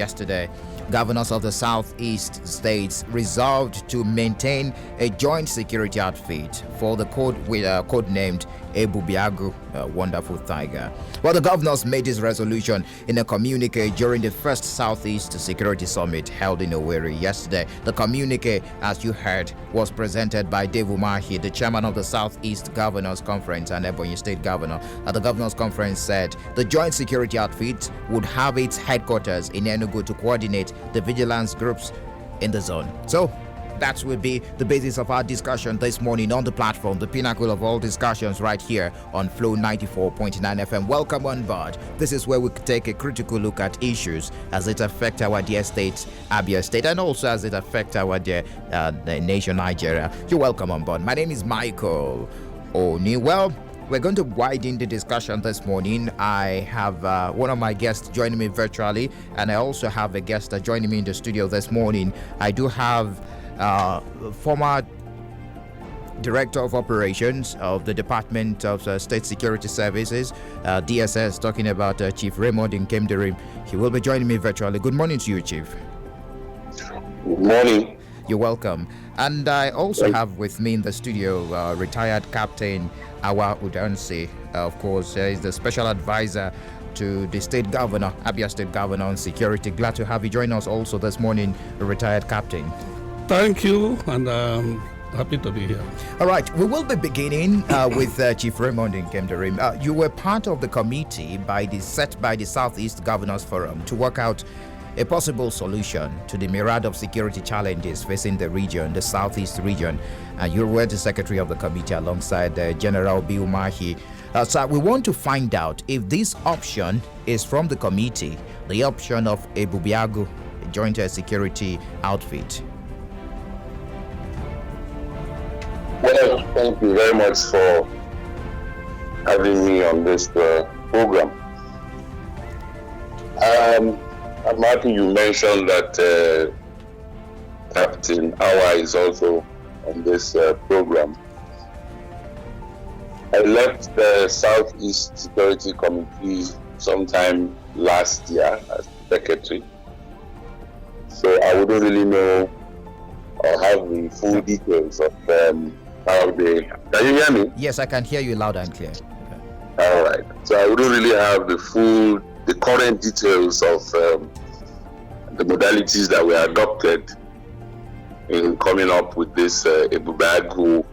Yesterday, governors of the southeast states resolved to maintain a joint security outfit for the code-named Ebube Agu, Wonderful Tiger. Well, the governors made this resolution in a communique during the first Southeast Security Summit held in Owerri yesterday. The communique, as you heard, was presented by Dave Umahi, the chairman of the Southeast Governors Conference and Ebonyi State Governor. At the Governors Conference said the joint security outfit would have its headquarters in Enugu to coordinate the vigilance groups in the zone. So, that will be the basis of our discussion this morning on the platform, the pinnacle of all discussions right here on Flow 94.9 FM. Welcome on board. This is where we take a critical look at issues as it affect our dear states, Abia State, and also as it affect our dear nation, Nigeria. You're welcome on board. My name is Michael Oni. Well, we're going to widen the discussion this morning. I have one of my guests joining me virtually, and I also have a guest joining me in the studio this morning. I do have former Director of Operations of the Department of State Security Services, DSS, talking about Chief Raymond Nkemdirim. He will be joining me virtually. Good morning to you, Chief. Good morning. You're welcome. And I also have with me in the studio retired Captain Udonsi. Of course, he's the special advisor to the state governor, Abia State Governor on security. Glad to have you join us also this morning, retired Captain. Thank you, and happy to be here. All right, we will be beginning with Chief Raymond Nkemdirim. You were part of the committee set by the Southeast Governors Forum to work out a possible solution to the myriad of security challenges facing the region, the Southeast region. You were the secretary of the committee alongside General B. Umahi. So we want to find out if this option is from the committee, the option of Ebube Agu, a joint security outfit. Well, thank you very much for having me on this program. I'm happy you mentioned that Captain Awa is also on this program. I left the Southeast Security Committee sometime last year as secretary, so I wouldn't really know or have the full details of how they... Can you hear me? Yes, I can hear you loud and clear. Okay. All right. So I wouldn't really have the current details of the modalities that were adopted in coming up with this Ebube Agu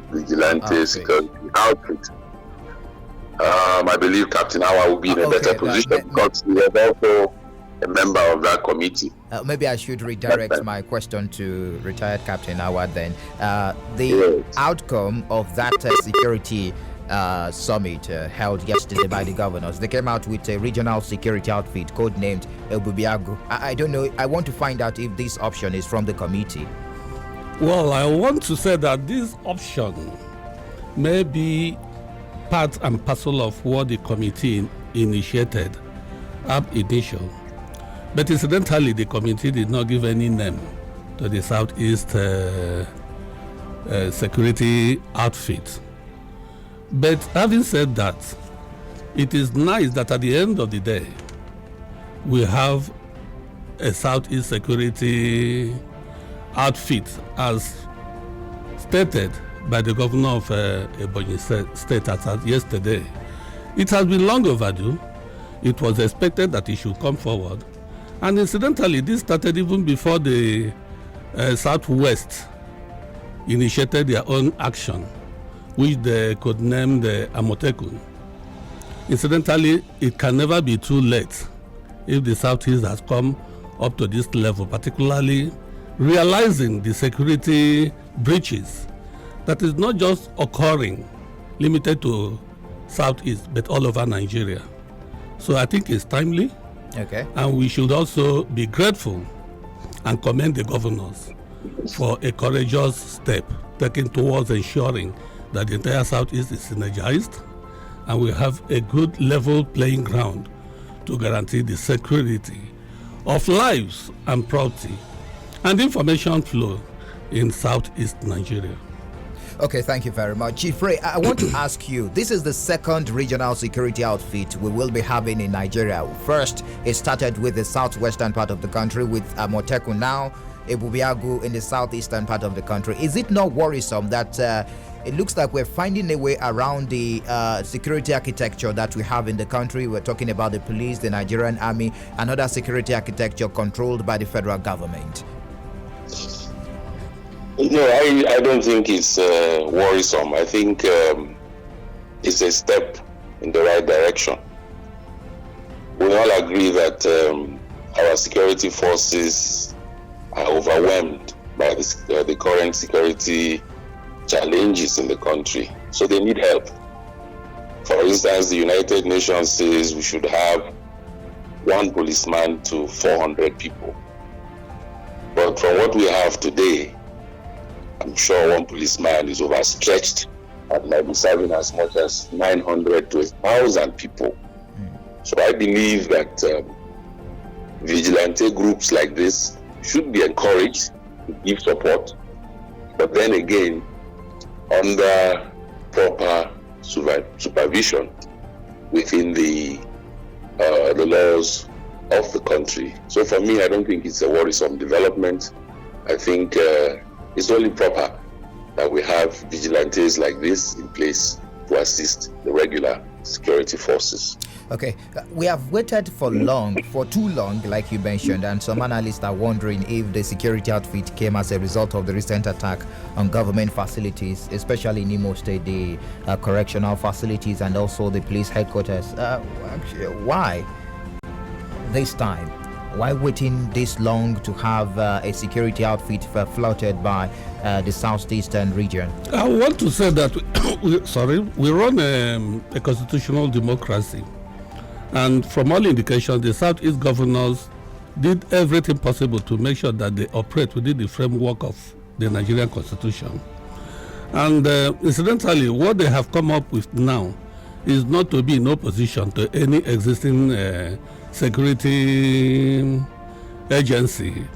vigilante security outfit. I believe Captain Awa will be in a better position because he is also a member of that committee. Maybe I should redirect my question to retired Captain Awa then. The outcome of that security summit held yesterday by the governors, they came out with a regional security outfit codenamed Ebube Agu. I don't know, I want to find out if this option is from the committee. Well, I want to say that this option may be part and parcel of what the committee initiated ab initio. But incidentally, the committee did not give any name to the Southeast security outfit. But having said that, it is nice that at the end of the day, we have a Southeast security outfit as stated by the governor of Ebonyi State as yesterday. It has been long overdue. It was expected that it should come forward. And incidentally, this started even before the Southwest initiated their own action, which they could name the Amotekun. Incidentally, it can never be too late if the Southeast has come up to this level, particularly realizing the security breaches that is not just occurring limited to Southeast, but all over Nigeria. So I think it's timely. Okay. And we should also be grateful and commend the governors for a courageous step taken towards ensuring that the entire Southeast is synergized and we have a good level playing ground to guarantee the security of lives and property and information flow in Southeast Nigeria. Okay, thank you very much. Chief Ray, I want to ask you, this is the second regional security outfit we will be having in Nigeria. First, it started with the southwestern part of the country with Amotekun, now Ebube Agu in the southeastern part of the country. Is it not worrisome that it looks like we're finding a way around the security architecture that we have in the country? We're talking about the police, the Nigerian army, and other security architecture controlled by the federal government. No, I don't think it's worrisome. I think it's a step in the right direction. We all agree that our security forces are overwhelmed by the current security challenges in the country, so they need help. For instance, the United Nations says we should have 1 policeman to 400 people. But from what we have today, I'm sure 1 policeman is overstretched and might be serving as much as 900 to 1,000 people. So I believe that vigilante groups like this should be encouraged to give support, but then again, under proper supervision within the laws of the country. So for me, I don't think it's a worrisome development. I think it's only proper that we have vigilantes like this in place to assist the regular security forces. Okay, we have waited for too long, like you mentioned, and some analysts are wondering if the security outfit came as a result of the recent attack on government facilities, especially in Imo State, the correctional facilities and also the police headquarters. Why this time? Why waiting this long to have a security outfit floated by the southeastern region? I want to say that we run a constitutional democracy, and from all indications, the Southeast governors did everything possible to make sure that they operate within the framework of the Nigerian Constitution. And incidentally, what they have come up with now is not to be in opposition to any existing security agency,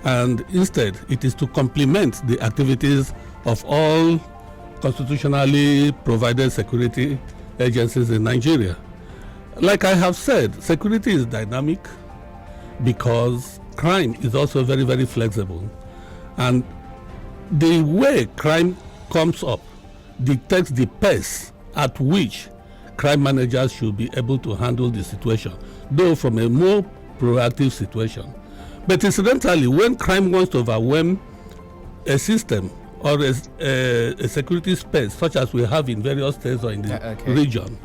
and instead it is to complement the activities of all constitutionally provided security agencies in Nigeria. Like I have said, security is dynamic because crime is also very, very flexible, and the way crime comes up dictates the pace at which crime managers should be able to handle the situation, though from a more proactive situation. But incidentally, when crime wants to overwhelm a system or a security space, such as we have in various states or in the region,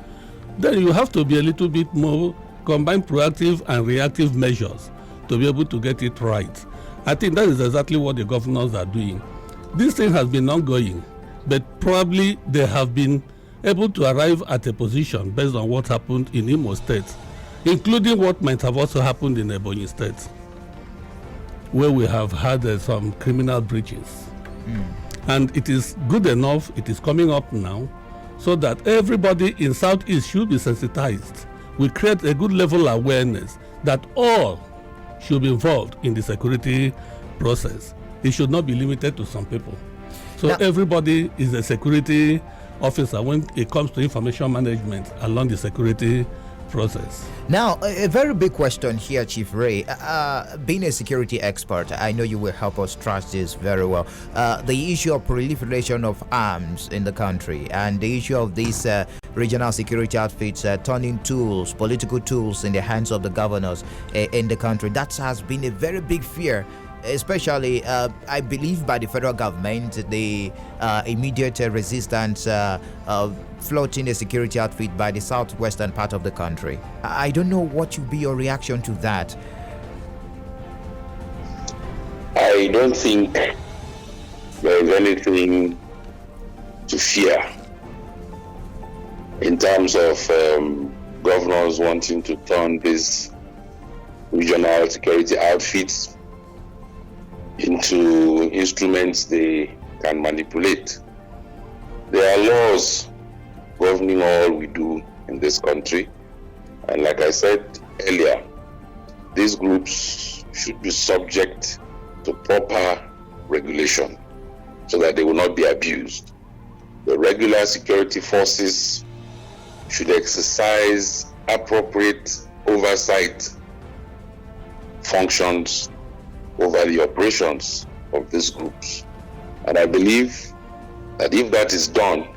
then you have to be a little bit more, combine proactive and reactive measures to be able to get it right. I think that is exactly what the governors are doing. This thing has been ongoing, but probably they have been able to arrive at a position based on what happened in Imo State, including what might have also happened in Ebonyi State, where we have had some criminal breaches. And it is good enough, it is coming up now, so that everybody in Southeast should be sensitized. We create a good level of awareness that all should be involved in the security process. It should not be limited to some people. So now, everybody is a security officer when it comes to information management along the security process. Now, a very big question here, Chief Ray. Being a security expert, I know you will help us trash this very well. The issue of proliferation of arms in the country and the issue of these regional security outfits turning tools, political tools, in the hands of the governors in the country. That has been a very big fear, especially, I believe, by the federal government, the immediate resistance floating a security outfit by the southwestern part of the country. I don't know what would be your reaction to that. I don't think there is anything to fear in terms of governors wanting to turn these regional security outfits into instruments they can manipulate. There are laws governing all we do in this country, and like I said earlier, these groups should be subject to proper regulation so that they will not be abused. the regular security forces should exercise appropriate oversight functions over the operations of these groups. And I believe that if that is done,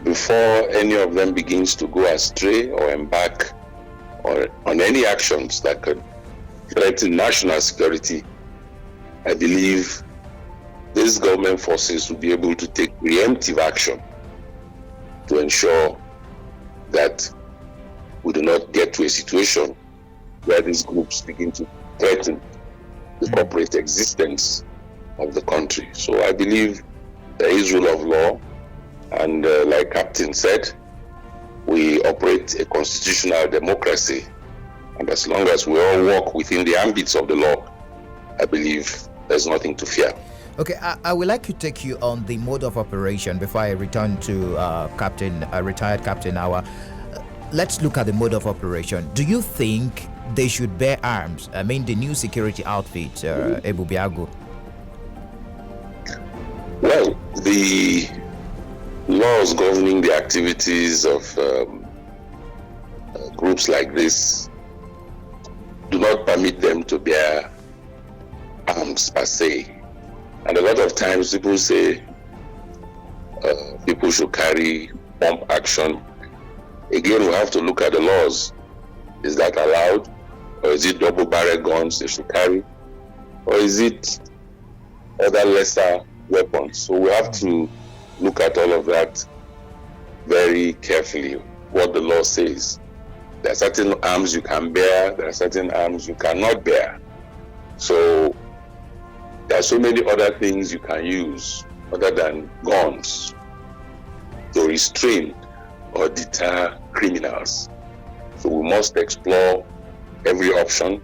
before any of them begins to go astray or embark on any actions that could threaten national security, I believe these government forces will be able to take preemptive action to ensure that we do not get to a situation where these groups begin to threaten the corporate existence of the country. So I believe there is rule of law, and like Captain said, we operate a constitutional democracy, and as long as we all work within the ambits of the law, I believe there's nothing to fear. Okay, I would like to take you on the mode of operation before I return to retired Captain Awa. Let's look at the mode of operation. Do you think they should bear arms? I mean, the new security outfit, Ebube Agu. Well, the laws governing the activities of groups like this do not permit them to bear arms per se. And a lot of times people say people should carry pump action. Again, we have to look at the laws. Is that allowed? Or is it double barrel guns they should carry? Or is it other lesser weapons? So we have to look at all of that very carefully, what the law says. There are certain arms you can bear, there are certain arms you cannot bear. So there are so many other things you can use other than guns to restrain or deter criminals. So we must explore every option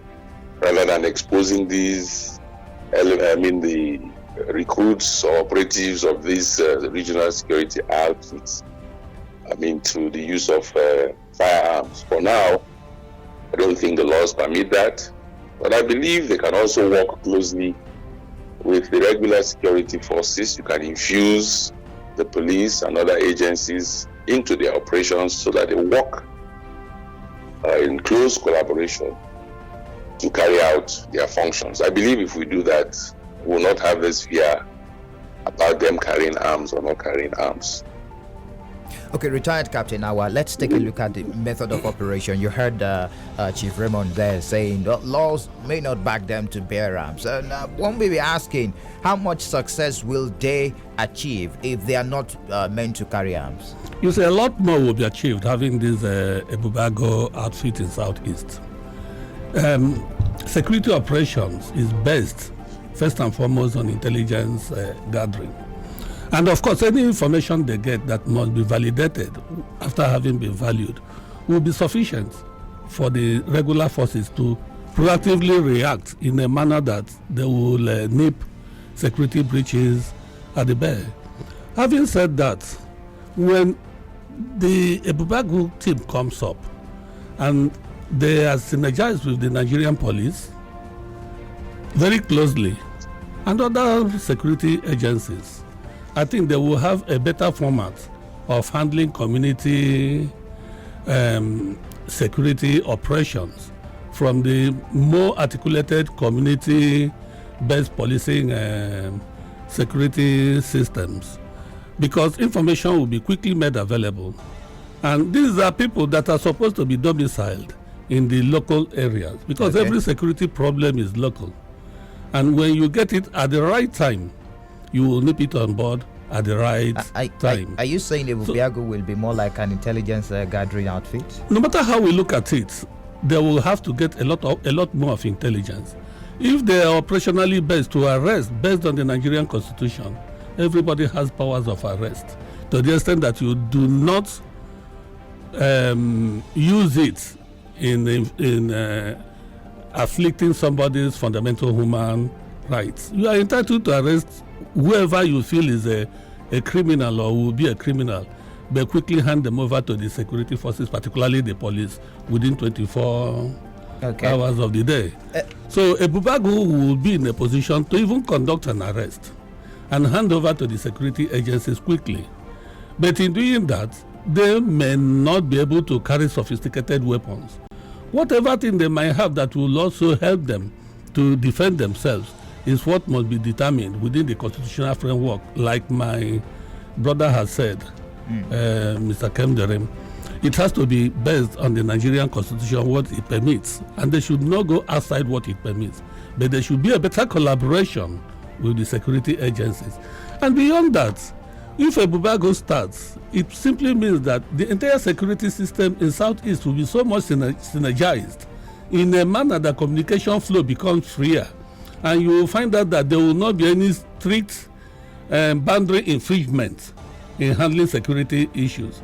rather than exposing these, the recruits or operatives of these regional security outfits, to the use of firearms. For now, I don't think the laws permit that, but I believe they can also work closely with the regular security forces. You can infuse the police and other agencies into their operations so that they work in close collaboration to carry out their functions. I believe if we do that, we will not have this fear about them carrying arms or not carrying arms. Okay, retired Captain Awa, let's take a look at the method of operation. You heard Chief Raymond there saying that laws may not back them to bear arms. And one may be asking, how much success will they achieve if they are not meant to carry arms? You say a lot more will be achieved having this Ebube Agu outfit in Southeast. Security operations is based first and foremost on intelligence gathering. And of course, any information they get that must be validated after having been valued will be sufficient for the regular forces to proactively react in a manner that they will nip security breaches at the bear. Having said that, when the Ebube Agu team comes up and they are synergized with the Nigerian police very closely and other security agencies, I think they will have a better format of handling community security operations from the more articulated community-based policing security systems, because information will be quickly made available. And these are people that are supposed to be domiciled in the local areas, because every security problem is local. And when you get it at the right time, you will nip it on board at the right time. Are you saying Ebube Agu will be more like an intelligence gathering outfit? No matter how we look at it, they will have to get a lot more of intelligence. If they are operationally based to arrest based on the Nigerian Constitution, everybody has powers of arrest to the extent that you do not use it in afflicting somebody's fundamental human rights. You are entitled to arrest whoever you feel is a criminal or will be a criminal, but quickly hand them over to the security forces, particularly the police, within 24 hours of the day. So Ebube Agu will be in a position to even conduct an arrest and hand over to the security agencies quickly. But in doing that, they may not be able to carry sophisticated weapons. Whatever thing they might have that will also help them to defend themselves is what must be determined within the constitutional framework, like my brother has said, Mr. Nkemdirim. It has to be based on the Nigerian constitution, what it permits, and they should not go outside what it permits. But there should be a better collaboration with the security agencies. And beyond that, if Ebube Agu starts, it simply means that the entire security system in Southeast will be so much synergized in a manner that communication flow becomes freer. And you will find out that there will not be any strict boundary infringement in handling security issues.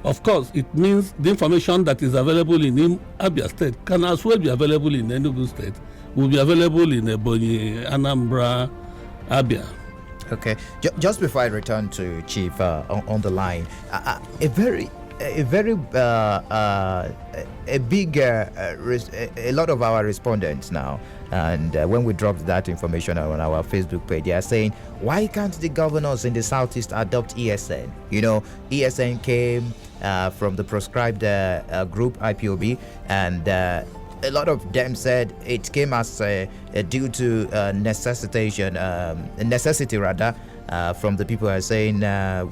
Of course, it means the information that is available in Abia State can as well be available in Enugu State, will be available in Ebonyi, Anambra, Abia. Okay, just before I return to Chief on the line, a lot of our respondents now, and when we dropped that information on our Facebook page, they are saying, why can't the governors in the Southeast adopt ESN? You know, ESN came from the proscribed group IPOB, and a lot of them said it came as due to necessity rather. From the people who are saying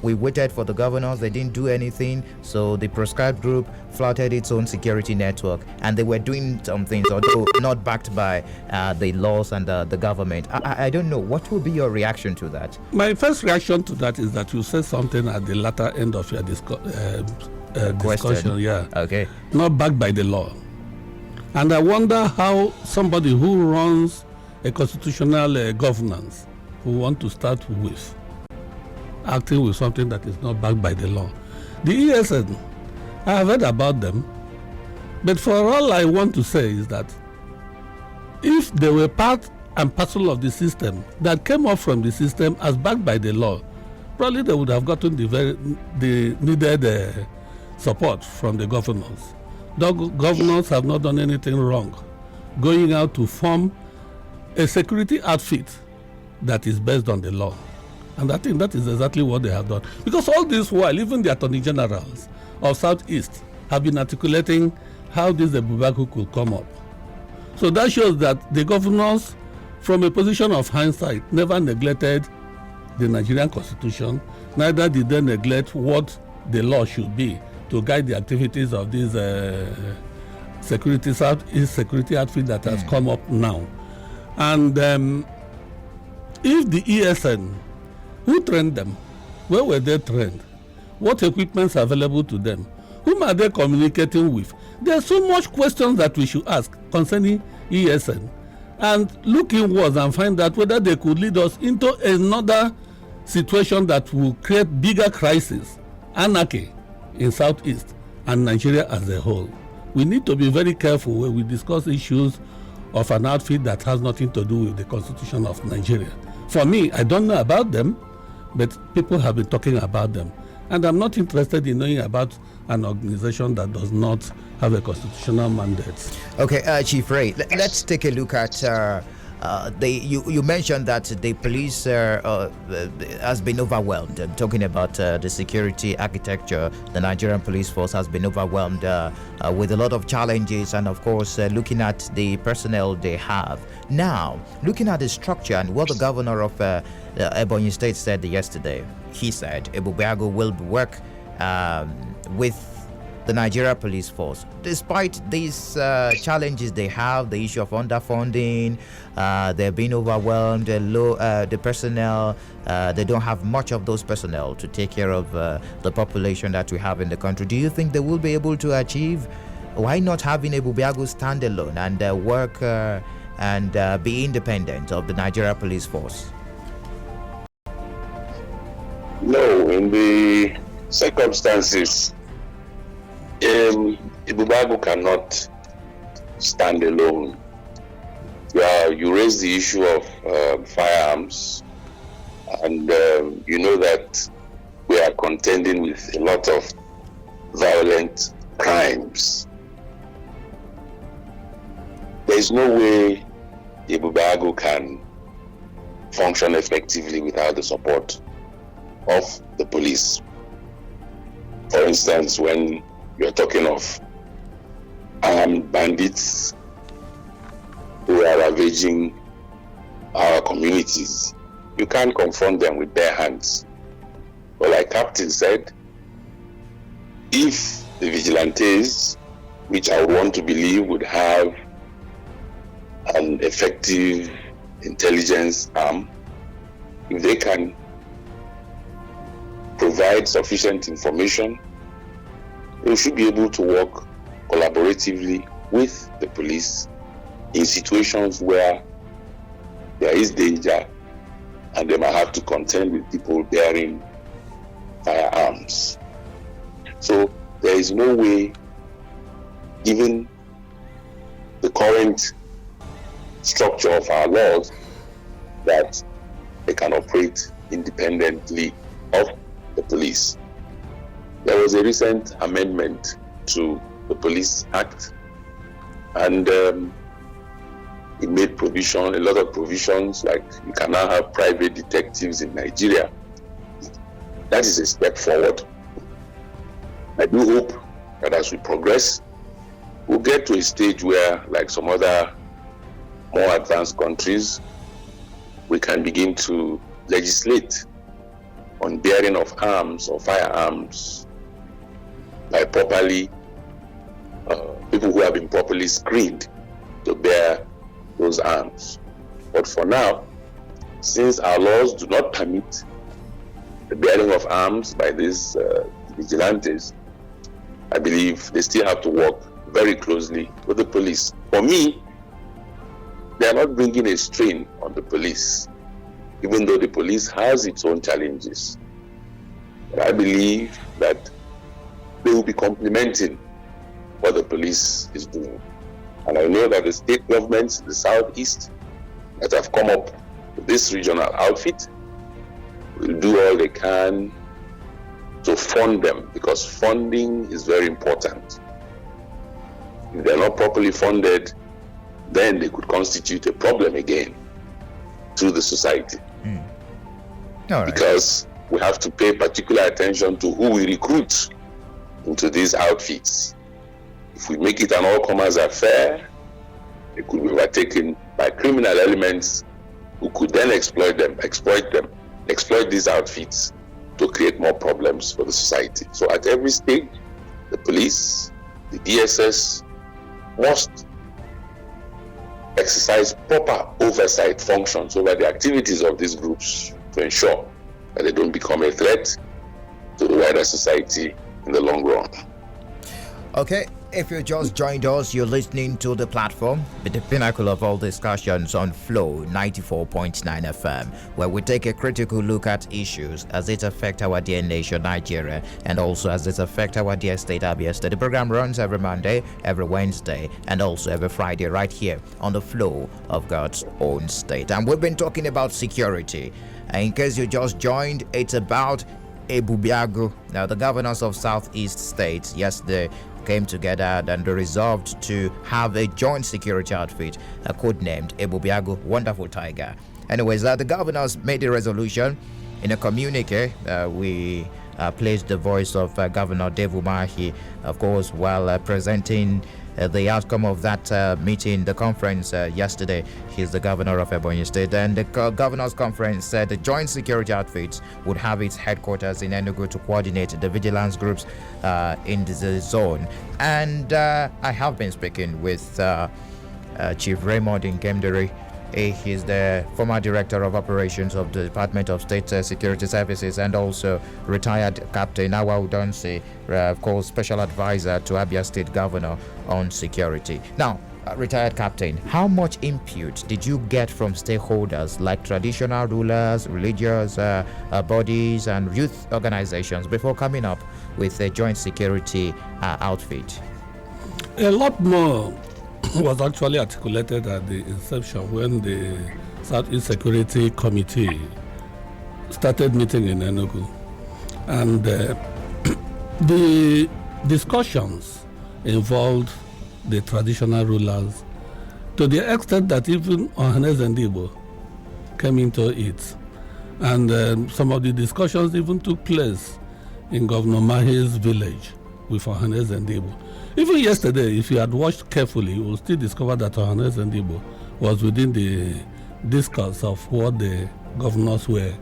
we waited for the governors, they didn't do anything, so the proscribed group flouted its own security network, and they were doing some things, although not backed by the laws and the government. I don't know, what will be your reaction to that? My first reaction to that is that you said something at the latter end of your discussion. Yeah. Okay. Not backed by the law. And I wonder how somebody who runs a constitutional governance who want to start with acting with something that is not backed by the law. The ESN, I have heard about them, but for all I want to say is that if they were part and parcel of the system that came up from the system as backed by the law, probably they would have gotten the needed support from the governors. The governors have not done anything wrong going out to form a security outfit that is based on the law. And I think that is exactly what they have done. Because all this while, even the attorney generals of Southeast have been articulating how this Ebube Agu could come up. So that shows that the governors, from a position of hindsight, never neglected the Nigerian constitution, neither did they neglect what the law should be to guide the activities of this security outfit that has come up now. And if the ESN, who trained them? Where were they trained? What equipments are available to them? Whom are they communicating with? There are so much questions that we should ask concerning ESN, and look inwards and find out whether they could lead us into another situation that will create bigger crisis, anarchy in Southeast and Nigeria as a whole. We need to be very careful when we discuss issues of an outfit that has nothing to do with the Constitution of Nigeria. For me, I don't know about them, but people have been talking about them. And I'm not interested in knowing about an organization that does not have a constitutional mandate. Okay, Chief Ray, let's take a look at you mentioned that the police has been overwhelmed. Talking about the security architecture, the Nigerian police force has been overwhelmed with a lot of challenges, and of course looking at the personnel they have. Now, looking at the structure and what the governor of Ebonyi State said yesterday, he said Ebube Agu will work with the Nigeria police force. Despite these challenges they have, the issue of underfunding, they're being overwhelmed, the personnel, they don't have much of those personnel to take care of the population that we have in the country. Do you think they will be able to achieve? Why not having Ebube Agu stand alone and work and be independent of the Nigeria police force? No, in the circumstances, Ebube Agu cannot stand alone. You raise the issue of firearms, and you know that we are contending with a lot of violent crimes. There is no way Ebube Agu can function effectively without the support of the police. For instance, when you're talking of armed bandits who are ravaging our communities, you can't confront them with bare hands. But like Captain said, if the vigilantes, which I would want to believe would have an effective intelligence arm, if they can provide sufficient information, we should be able to work collaboratively with the police in situations where there is danger and they might have to contend with people bearing firearms. So there is no way, given the current structure of our laws, that they can operate independently of the police. There was a recent amendment to the Police Act, and it made provision, a lot of provisions, like you can now have private detectives in Nigeria. That is a step forward. I do hope that as we progress, we'll get to a stage where, like some other more advanced countries, we can begin to legislate on bearing of arms or firearms by properly people who have been properly screened to bear those arms. But for now, since our laws do not permit the bearing of arms by these vigilantes, I believe they still have to work very closely with the police. For me, they are not bringing a strain on the police, even though the police has its own challenges. But I believe that they will be complementing what the police is doing. And I know that the state governments, the Southeast, that have come up with this regional outfit will do all they can to fund them, because funding is very important. If they're not properly funded, then they could constitute a problem again to the society. All right. Because we have to pay particular attention to who we recruit into these outfits. If we make it an all-comers affair, it could be overtaken by criminal elements who could then exploit these outfits to create more problems for the society. So at every stage, the police, the DSS must exercise proper oversight functions over the activities of these groups to ensure that they don't become a threat to the wider society in the long run. Okay, if you just joined us, you're listening to The Platform, the pinnacle of all discussions on Flow 94.9 FM, where we take a critical look at issues as it affect our dear nation, Nigeria, and also as it affect our dear state, Abia State. The program runs every Monday, every Wednesday, and also every Friday right here on the Flow of God's own state. And we've been talking about security. In case you just joined, it's about Ebube Agu. Now, the governors of Southeast states yesterday came together and resolved to have a joint security outfit, codenamed Ebube Agu, Wonderful Tiger. Anyways, the governors made a resolution. In a communique, we placed the voice of Governor Dave Umahi, of course, while presenting the outcome of that meeting, the conference yesterday. He's the governor of Ebonyi State, and the governor's conference said the joint security outfit would have its headquarters in Enugu to coordinate the vigilance groups in the zone. And I have been speaking with Chief Raymond Nkemdirim. He's the former director of operations of the Department of State Security Services, and also retired Captain Udonsi, of course, special advisor to Abia State Governor on security. Now, retired Captain, how much input did you get from stakeholders like traditional rulers, religious bodies, and youth organizations before coming up with a joint security outfit? A lot more was actually articulated at the inception when the Southeast Security Committee started meeting in Enugu. And the discussions involved the traditional rulers to the extent that even Ohanes and Igbo came into it. And some of the discussions even took place in Governor Mahi's village with Ohanes and Igbo. Even yesterday, if you had watched carefully, you will still discover that Ohanes and Igbo was within the discourse of what the governors were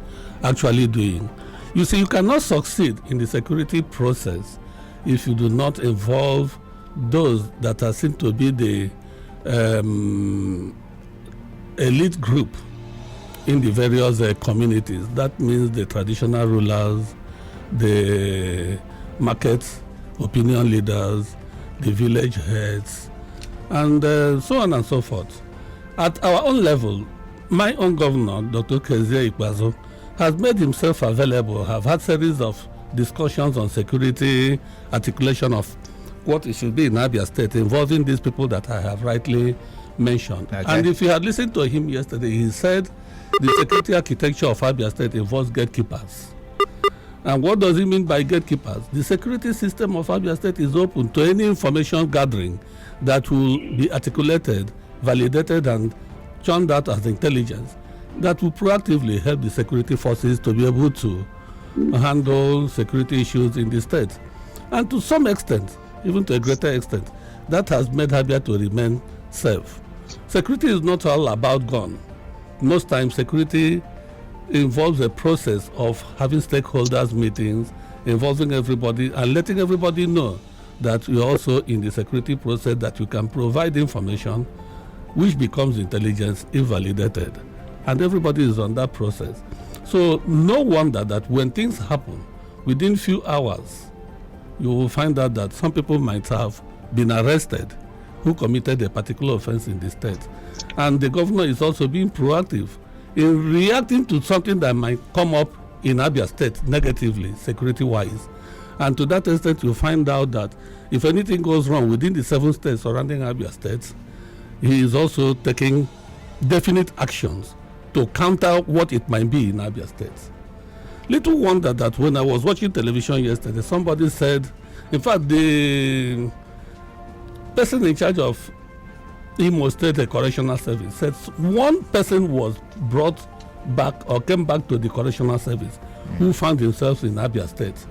actually doing. You see, you cannot succeed in the security process if you do not involve those that are seen to be the elite group in the various communities. That means the traditional rulers, the market opinion leaders, the village heads, and so on and so forth. At our own level, my own governor, Dr. Kezie Ikpeazu, has made himself available, have had series of discussions on security, articulation of what it should be in Abia State, involving these people that I have rightly mentioned. Okay. And if you had listened to him yesterday, he said the security architecture of Abia State involves gatekeepers. And what does he mean by gatekeepers? The security system of Abia State is open to any information gathering that will be articulated, validated, and churned out as intelligence that will proactively help the security forces to be able to handle security issues in the state. And to some extent, even to a greater extent, that has made Abia to remain safe. Security is not all about gun. Most times, security involves a process of having stakeholders meetings, involving everybody and letting everybody know that you're also in the security process, that you can provide information which becomes intelligence if validated. And everybody is on that process. So no wonder that when things happen, within few hours, you will find out that some people might have been arrested who committed a particular offense in the state. And the governor is also being proactive in reacting to something that might come up in Abia State negatively, security-wise. And to that extent, you find out that if anything goes wrong within the 7 states surrounding Abia State, he is also taking definite actions to counter what it might be in Abia State. Little wonder that when I was watching television yesterday, somebody said, in fact, the person in charge of Imo State Correctional Service said one person was brought back or came back to the Correctional Service who found himself in Abia State.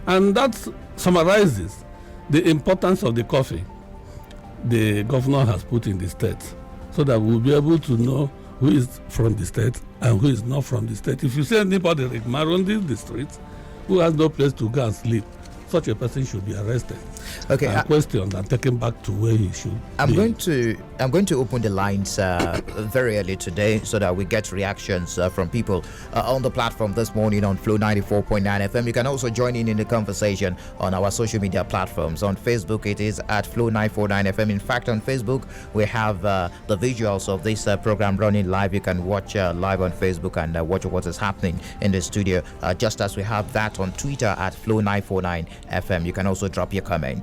And that summarizes the importance of the coffee the governor has put in the state, so that we'll be able to know who is from the state and who is not from the state. If you see anybody around the streets who has no place to go and sleep, such a person should be arrested, and questioned and taken back to where he should I'm be. going to open the lines very early today so that we get reactions from people on the platform this morning on Flow 94.9 FM. You can also join in the conversation on our social media platforms. On Facebook, it is at Flow 949 FM. In fact, on Facebook, we have the visuals of this program running live. You can watch live on Facebook and watch what is happening in the studio, just as we have that on Twitter at Flow 949 FM. You can also drop your comments.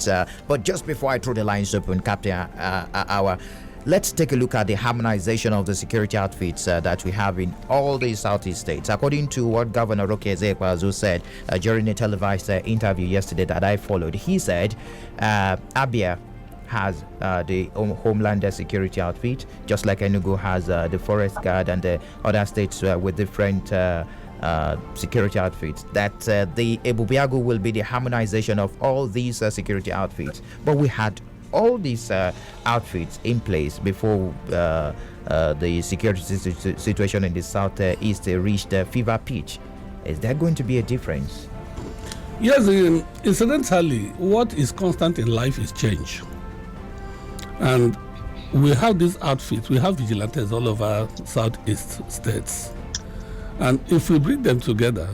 But just before I throw the lines open, Captain let's take a look at the harmonization of the security outfits that we have in all the Southeast states. According to what Governor Kezie Ikpeazu said during a televised interview yesterday that I followed, he said Abia has the Homeland Security outfit, just like Enugu has the Forest Guard and the other states with different security outfits, that the Ebube Agu will be the harmonization of all these security outfits. But we had all these outfits in place before the security situation in the southeast reached fever pitch. Is there going to be a difference? Yes, incidentally, what is constant in life is change. And we have these outfits, we have vigilantes all over southeast states. And if we bring them together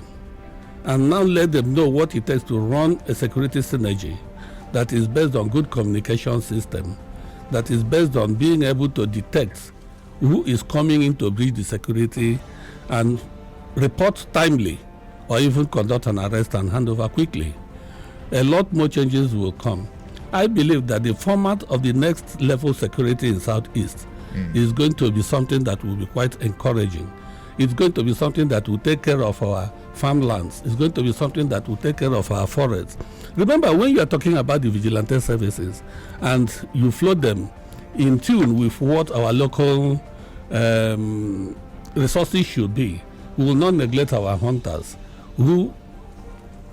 and now let them know what it takes to run a security synergy that is based on good communication system, that is based on being able to detect who is coming in to breach the security and report timely, or even conduct an arrest and hand over quickly, a lot more changes will come. I believe that the format of the next level security in Southeast is going to be something that will be quite encouraging. It's going to be something that will take care of our farmlands. It's going to be something that will take care of our forests. Remember, when you are talking about the vigilante services and you float them in tune with what our local resources should be. We will not neglect our hunters who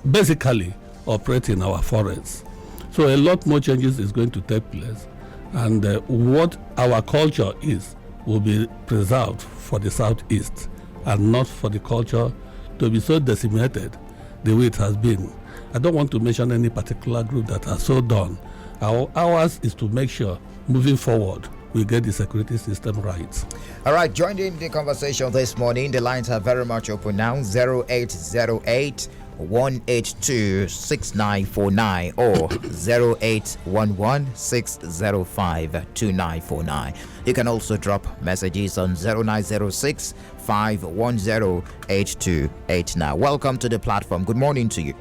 basically operate in our forests. So a lot more changes is going to take place, and what our culture is will be preserved for the southeast, and not for the culture to be so decimated the way it has been. I don't want to mention any particular group that has so done. Ours is to make sure moving forward we get the security system right. All right, joined in the conversation this morning. The lines are very much open now. 0808 182 6949 or 0811 605 2949. You can also drop messages on 0906 510 8289. Welcome to the platform. Good morning to you.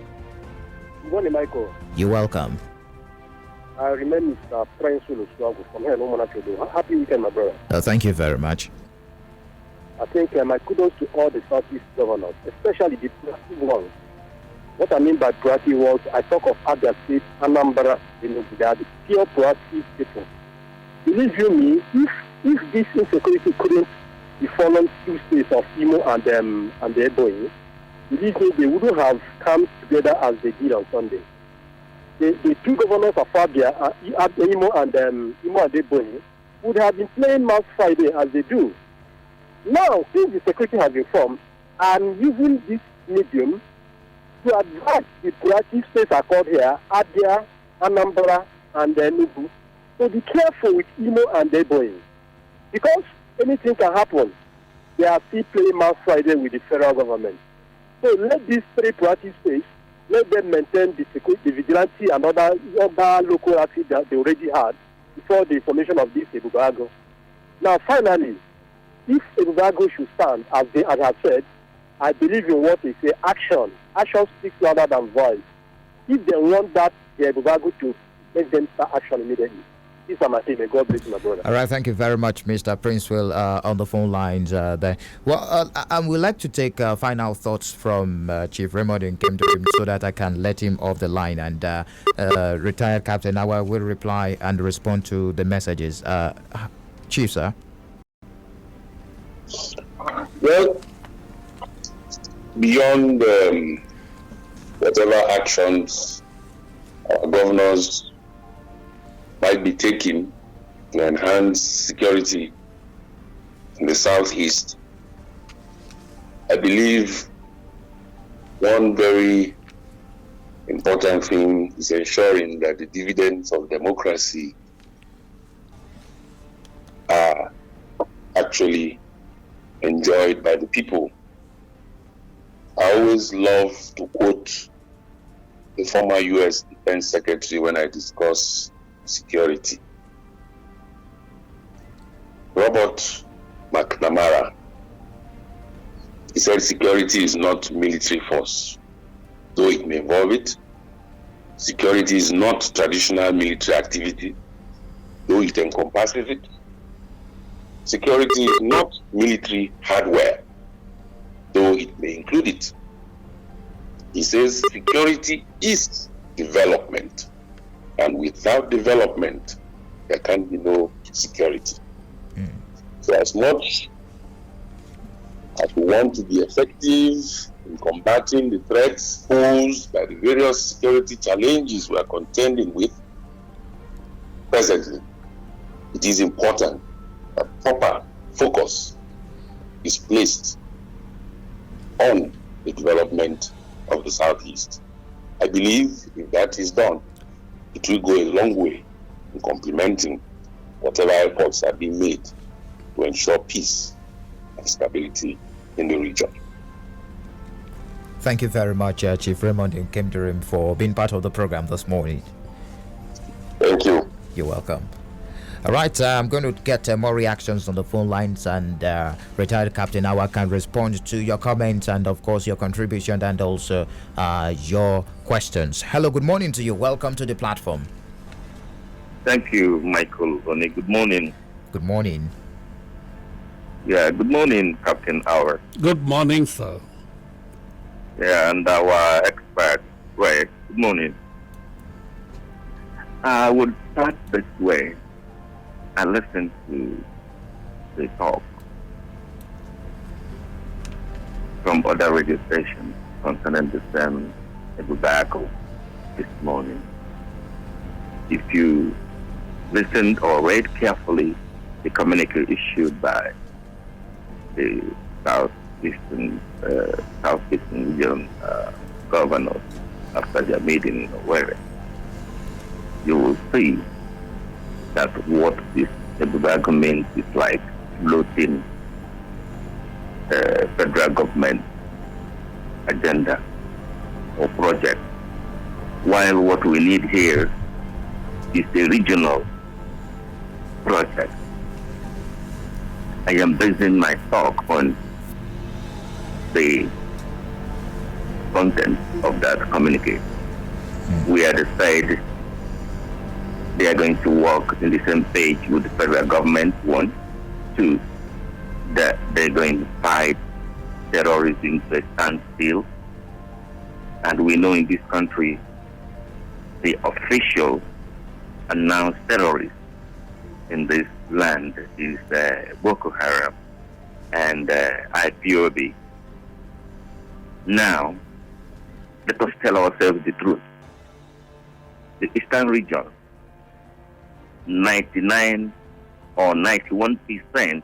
Good morning, Michael. You're welcome. I remain Mr. Prince from here, no Monaco. Happy weekend, my brother. Thank you very much. I think my kudos to all the Southeast governors, especially the proactive ones. What I mean by proactive ones, I talk of Abia State, Anambra, they are the pure proactive people. Believe you me, if this insecurity couldn't be fallen two states of Imo and the Ebonyi, believe me, they wouldn't have come together as they did on Sunday. The two governors of Abia, Imo and Ebonyi, would have been playing Mass Friday as they do. Now, since the security has been formed, I'm using this medium to advise the proactive states are called here, Abia, Anambra, and Enugu, to be careful with Imo and Ebonyi. Because anything can happen. They are still playing Mass Friday with the federal government. So let these three proactive states, let them maintain the security, the vigilante, and other local activities that they already had before the formation of this Ebube Agu. Now, finally, if Ebube Agu should stand, as I have said, I believe in what they say, action. Action speaks louder than voice. If they want that, the Ebube Agu to make them start action immediately. This is my thing. God bless you, my brother. All right, thank you very much, Mr. Princewell, on the phone lines there. Well, I would like to take final thoughts from Chief Raymond Nkemdirim so that I can let him off the line, and retired Captain Awa will reply and respond to the messages. Chief, sir. Well, beyond whatever actions our governors might be taking to enhance security in the southeast, I believe one very important thing is ensuring that the dividends of democracy are actually enjoyed by the people. I always love to quote the former U.S. Defense Secretary when I discuss security. Robert McNamara, he said security is not military force, though it may involve it. Security is not traditional military activity, though it encompasses it. Security is not military hardware, though it may include it. He says security is development, and without development, there can be no security. So as much as we want to be effective in combating the threats posed by the various security challenges we are contending with presently, it is important that proper focus is placed on the development of the Southeast. I believe if that is done, it will go a long way in complementing whatever efforts are being made to ensure peace and stability in the region. Thank you very much, Chief Raymond Nkemdirim, for being part of the program this morning. Thank you. You're welcome. All right, I'm going to get more reactions on the phone lines, and retired Captain Awa can respond to your comments and, of course, your contribution and also your questions. Hello, good morning to you. Welcome to the platform. Thank you, Michael. Good morning. Good morning. Yeah, good morning, Captain Awa. Good morning, sir. Yeah, and our expert, Greg. Good morning. I would start this way. I listened to the talk. from other radio stations concerning the same Ebube Agu this morning. If you listened or read carefully the communique issued by the Southeastern region governors after their meeting in Owerri, you will see that what this Ebube Agu means is like floating federal government agenda or project, while what we need here is a regional project. I am basing my talk on the content of that communique, where they said they are going to work in the same page with the federal government, one. Two, that they're going to fight terrorism to a standstill. And we know in this country, the official announced terrorists in this land is Boko Haram and IPOB. Now, let us tell ourselves the truth. The Eastern region, 99 or 91%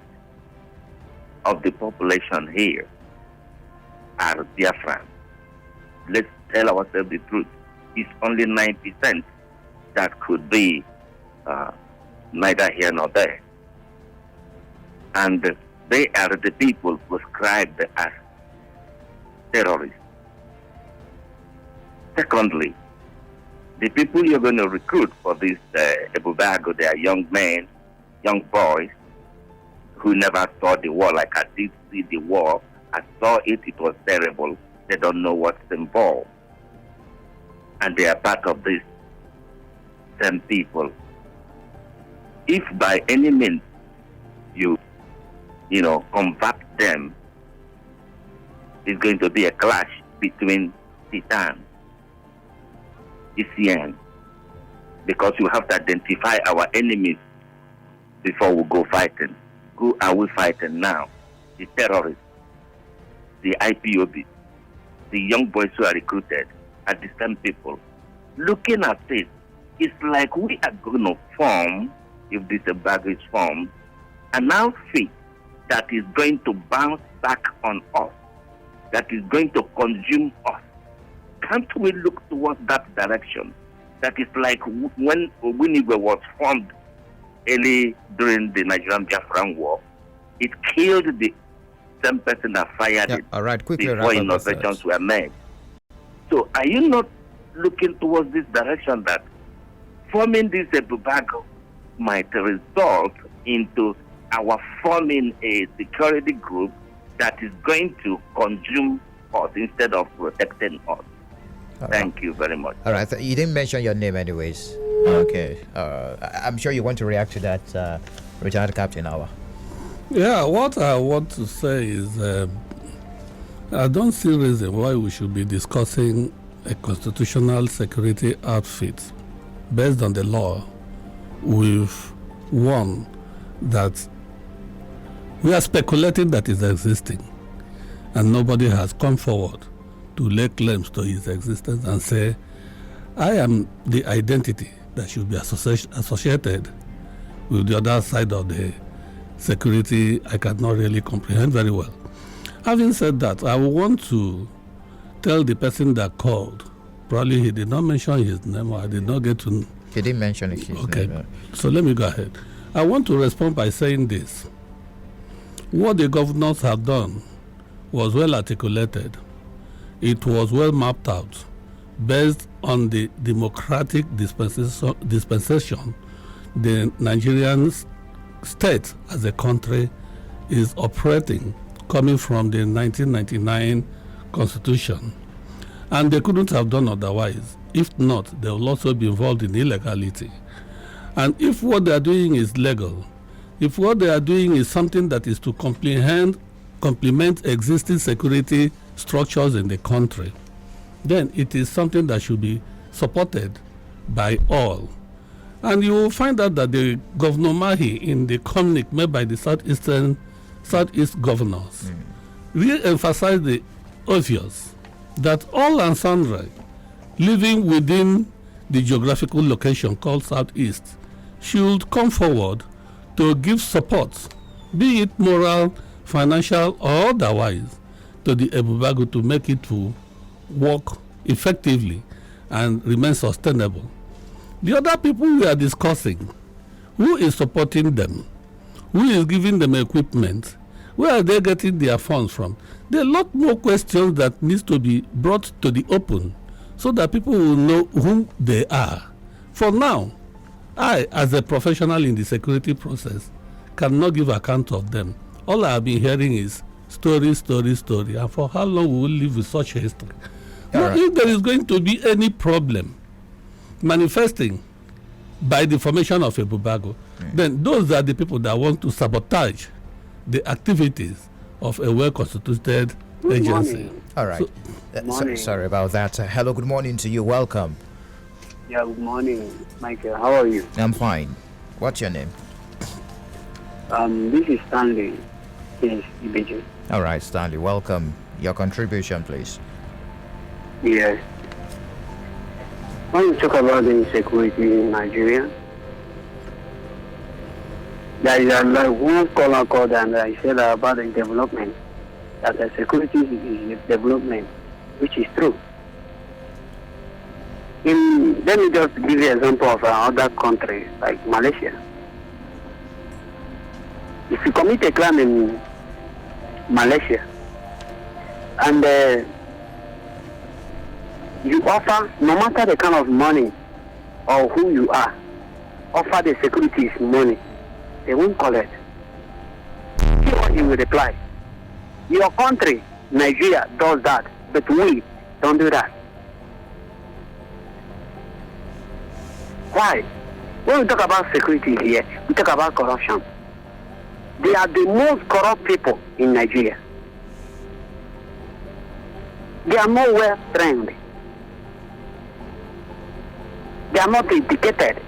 of the population here are Biafran. Let's tell ourselves the truth. It's only 9% that could be neither here nor there. And they are the people prescribed as terrorists. Secondly, the people you're going to recruit for this Ebube Agu, they are young men, young boys, who never saw the war like I did see the war. I saw it, it was terrible. They don't know what's involved. And they are part of this same people. If by any means you convert them, it's going to be a clash between Titan, ECN, because you have to identify our enemies before we go fighting. Who are we fighting now? The terrorists, the IPOB, the young boys who are recruited are the same people. Looking at it, it's like we are going to form, if this Ebube is formed, an outfit that is going to bounce back on us, that is going to consume us. Can't we look towards that direction? That is like when Ogbunigwe was formed early during the Nigerian Biafran War, it killed the same person that fired it. All right, quickly before innovations were made. So are you not looking towards this direction that forming this Ebube Agu might result into our forming a security group that is going to consume us instead of protecting us? Thank you very much. All right, you didn't mention your name anyways. Okay, I'm sure you want to react to that, retired Captain Awa. Yeah, what I want to say is I don't see reason why we should be discussing a constitutional security outfit based on the law with one that we are speculating that is existing, and nobody has come forward to lay claims to his existence and say, I am the identity that should be associated with the other side of the security. I cannot really comprehend very well. Having said that, I want to tell the person that called, probably he did not mention his name, or I did not get to... He didn't mention his name. Okay, so let me go ahead. I want to respond by saying this. What the governors have done was well articulated. It was well mapped out based on the democratic dispensation the Nigerian state as a country is operating, coming from the 1999 Constitution. And they couldn't have done otherwise. If not, they will also be involved in illegality. And if what they are doing is legal, if what they are doing is something that is to complement existing security structures in the country, then it is something that should be supported by all. And you will find out that the Governor Mahi, in the communique made by the Southeast governors, re-emphasize the obvious that all and sundry living within the geographical location called Southeast should come forward to give support, be it moral, financial, or otherwise, to the Ebube Agu to make it to work effectively and remain sustainable. The other people we are discussing, who is supporting them? Who is giving them equipment? Where are they getting their funds from? There are a lot more questions that needs to be brought to the open so that people will know who they are. For now, I, as a professional in the security process, cannot give account of them. All I have been hearing is story. And for how long we will live with such history? Now, right. If there is going to be any problem manifesting by the formation of Ebube Agu, then those are the people that want to sabotage the activities of a well-constituted agency. Morning. All right. Sorry about that. Hello, good morning to you. Welcome. Yeah, good morning, Michael. How are you? I'm fine. What's your name? This is Stanley. Yes, Ibeji. All right, Stanley. Welcome. Your contribution, please. Yes. When you talk about the insecurity in Nigeria, there is like one caller called and I said about the development, that the security is development, which is true. Let me just give you an example of other countries like Malaysia. If you commit a crime in Malaysia and you offer, no matter the kind of money or who you are, offer the securities money, they won't collect. See what you will reply. Your country, Nigeria, does that, but we don't do that. Why? When we talk about security here, we talk about corruption. They are the most corrupt people in Nigeria. They are more well trained. They are not educated.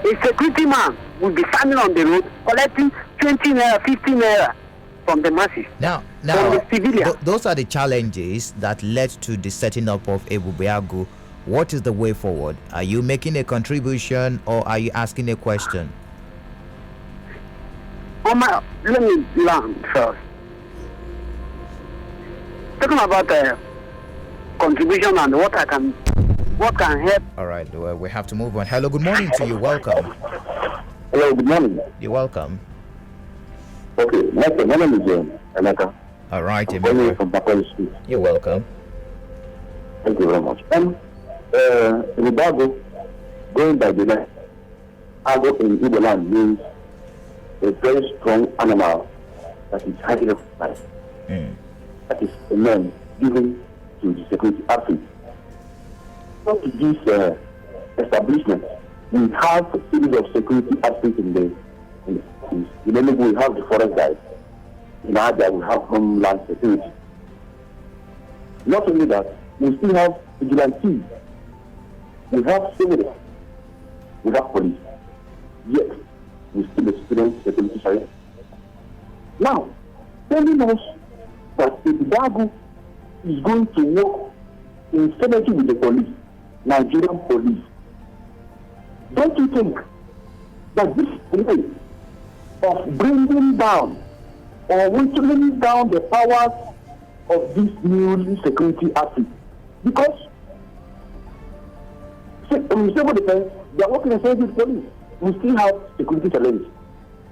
A security man will be standing on the road collecting 20 naira, 50 naira from the masses. Now, from the civilians. Those are the challenges that led to the setting up of Ebube Agu. What is the way forward? Are you making a contribution or are you asking a question? Let me learn first. Talking about contribution and what can help. All right, well, we have to move on. Hello, good morning to you. Welcome. Hello, good morning. You're welcome. Okay, my name is Emeka. All right, Emeka. From Bakari Street. You're welcome. Thank you very much. Ebube Agu, going by the name, Agu in Igbo land means a very strong animal that is highly recognized. That is a name given to the security outfit. Not to this establishment, we have a series of security outfits in Enugu, we have the forest guys. In Abia, we have homeland security. Not only that, we still have vigilantes. We have civil. We have police. Yet, we still experience security silence. Now, telling us that Ebube Agu is going to work in synergy with the police, Nigerian police. Don't you think that this way of bringing down or whittling down the powers of this new security outfit? Because civil defense, they are working in synergy with police. We still have security challenge.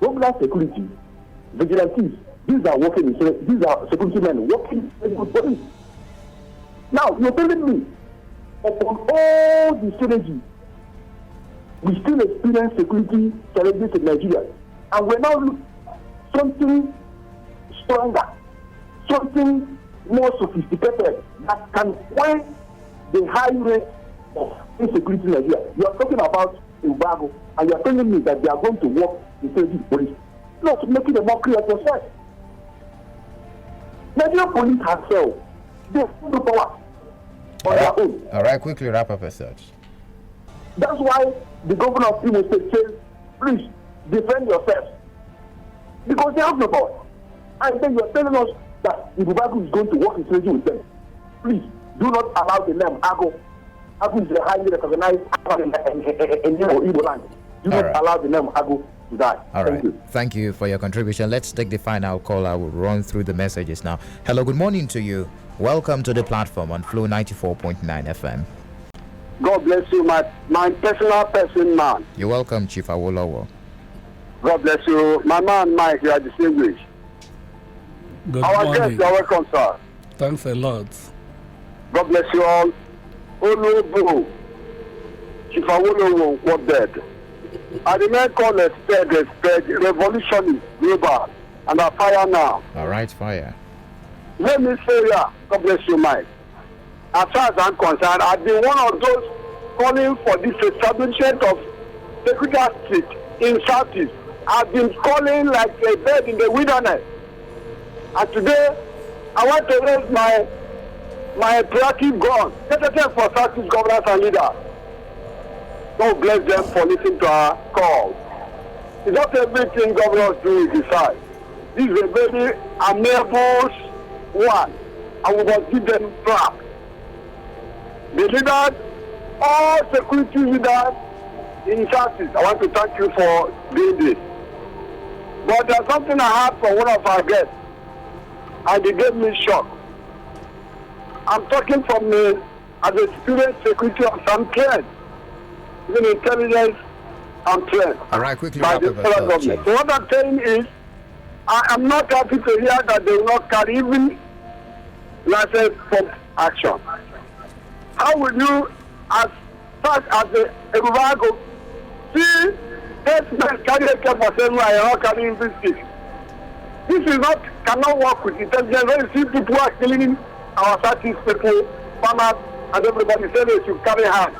Regular security, vigilantes, these are security men working with police. Now, you're telling me, upon all the synergy, we still experience security challenges in Nigeria. And we're now something stronger, something more sophisticated that can quell the high rate of insecurity in Nigeria. You are talking about Ebube Agu, and you are telling me that they are going to work in synergy with police. Not making a mockery of yourself. Nigerian police has failed. They have no power on their own. All right, quickly wrap up your thoughts. That's why the governor of Imo State says, please defend yourselves. Because they have no power. And then you are telling us that Ebube Agu is going to work in synergy with them. Please, do not allow the name Agu. Agu is a highly recognized in Igbo land. Do not allow the name Agu to die. Thank you. Thank you for your contribution. Let's take the final call. I will run through the messages now. Hello, good morning to you. Welcome to the platform on Flow 94.9 FM. God bless you, my personal person, man. You're welcome, Chief Awolowo. God bless you. My man, Mike, you are distinguished. Good Our morning. guests, you are welcome, sir. Thanks a lot. God bless you all. Olubu, Chief Awolowo, what dead. I remain called a sped, revolutionist, global, and a fire now. All right, fire. Let me say, yeah, God bless you, Mike. As far as I'm concerned, I've been one of those calling for this establishment of security street in Southeast. I've been calling like a bird in the wilderness. And today, I want to raise my proactive gun, Secretary for Southeast governors and leaders. God bless them for listening to our calls. It's not everything governors do is decide. This is a very amiable one, and we must give them trap. The leaders, all security leaders in Southeast, I want to thank you for doing this. But there's something I heard from one of our guests, and it gave me shock. I'm talking from as a experienced security officer, I'm trained. Even intelligence, I'm trained. All right, quickly By wrap the up federal yourself, government. Chief. So what I'm saying is, I am not happy to hear that they will not carry even license from action. How will you, as fast as the Ebube Agu, see 8 men carry a cap for 7 and not carrying this stick? This is not, cannot work with intelligence. When you see people are killing our Southeast people, farmers, and everybody say they should carry hands.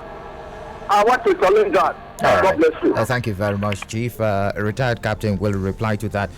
I want to challenge that. God bless you. Thank you very much, Chief. A retired captain will reply to that.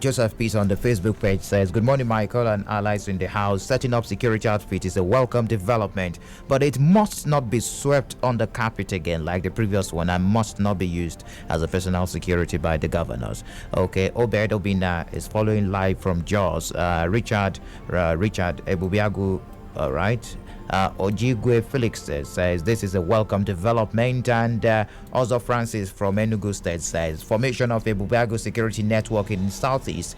Joseph Peace on the Facebook page says, good morning, Michael and allies in the house. Setting up security outfit is a welcome development, but it must not be swept on the carpet again like the previous one and must not be used as a personal security by the governors. Okay, Obed Obina is following live from Jaws. Richard Ebube Agu, all right. Ojigwe Felix says this is a welcome development, and also Francis from Enugu State says formation of Ebube Agu security network in Southeast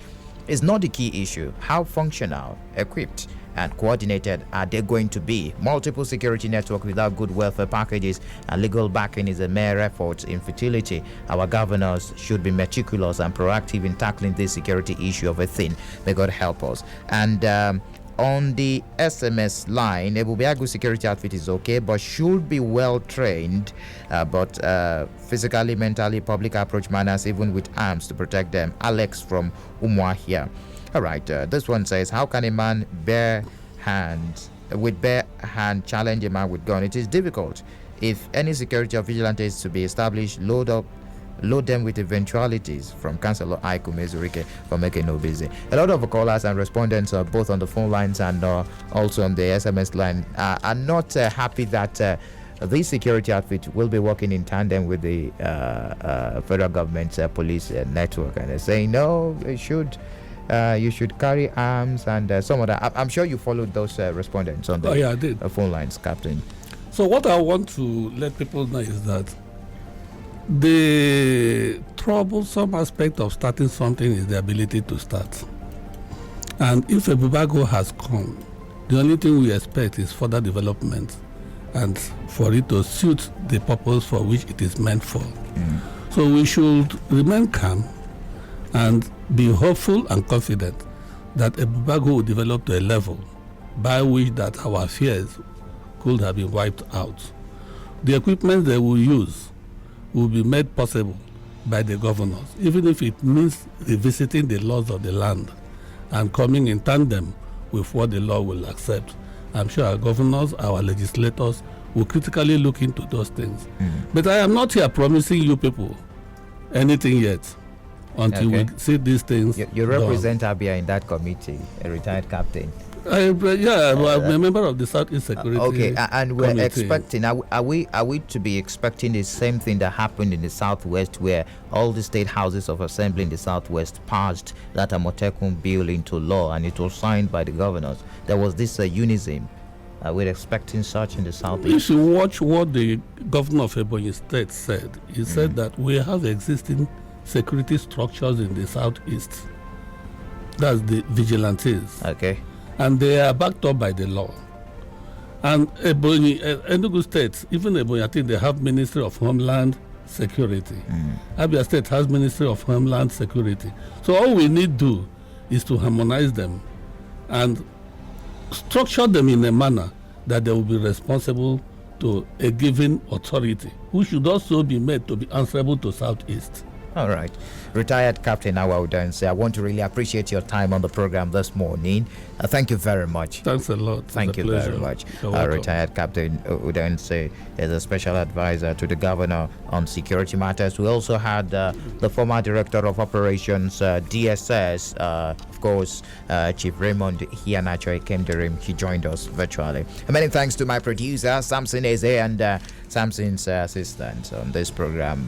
is not the key issue. How functional, equipped, and coordinated are they going to be? Multiple security network without good welfare packages and legal backing is a mere effort in futility. Our governors should be meticulous and proactive in tackling this security issue of a thing. May God help us. And on the SMS line, Ebube Agu security outfit is okay, but should be well trained, but physically, mentally, public approach manners, even with arms to protect them. Alex from Umuahia. All right, this one says, how can a man bare hand challenge a man with gun? It is difficult. If any security or vigilante is to be established, load them with eventualities. From Councillor Aiku Mezurike for making no busy. A lot of callers and respondents, both on the phone lines and also on the SMS line, are not happy that this security outfit will be working in tandem with the federal government's police network, and they're saying no, it should. You should carry arms and some of that. I'm sure you followed those respondents on the I did. Phone lines, Captain. So what I want to let people know is that the troublesome aspect of starting something is the ability to start. And if Ebube Agu has come, the only thing we expect is further development and for it to suit the purpose for which it is meant for. So we should remain calm and be hopeful and confident that Ebube Agu will develop to a level by which that our fears could have been wiped out. The equipment they will use will be made possible by the governors, even if it means revisiting the laws of the land and coming in tandem with what the law will accept. I'm sure our governors, our legislators will critically look into those things. But I am not here promising you people anything yet until we see these things. You represent Abia in that committee, a retired captain. I'm a member of the Southeast Security. Okay, and we're Committee. expecting. Are we to be expecting the same thing that happened in the Southwest, where all the state houses of assembly in the Southwest passed that Amotekun bill into law, and it was signed by the governors? There was this unison. We're expecting such in the Southeast. You should watch what the governor of Ebonyi State said. He said that we have existing security structures in the Southeast. That's the vigilantes. Okay. And they are backed up by the law. And Ebonyi, Enugu State, even Ebonyi, I think they have Ministry of Homeland Security. Abia State has Ministry of Homeland Security. So all we need to do is to harmonize them and structure them in a manner that they will be responsible to a given authority, who should also be made to be answerable to Southeast. All right. Retired Captain Udonsi, I want to really appreciate your time on the program this morning. Thank you very much. Thanks a lot. Thank you very much. Retired Captain Udonsi is a special advisor to the governor on security matters. We also had the former director of operations, DSS, of course, Chief Raymond Nkemdirim. He joined us virtually. And many thanks to my producer, Samson Eze, and Samson's assistant on this program,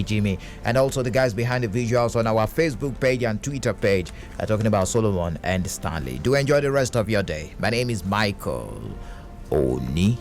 Jimmy, and also the guys behind the visuals on our Facebook page and Twitter page, talking about Solomon and Stanley. Do enjoy the rest of your day. My name is Michael Oni.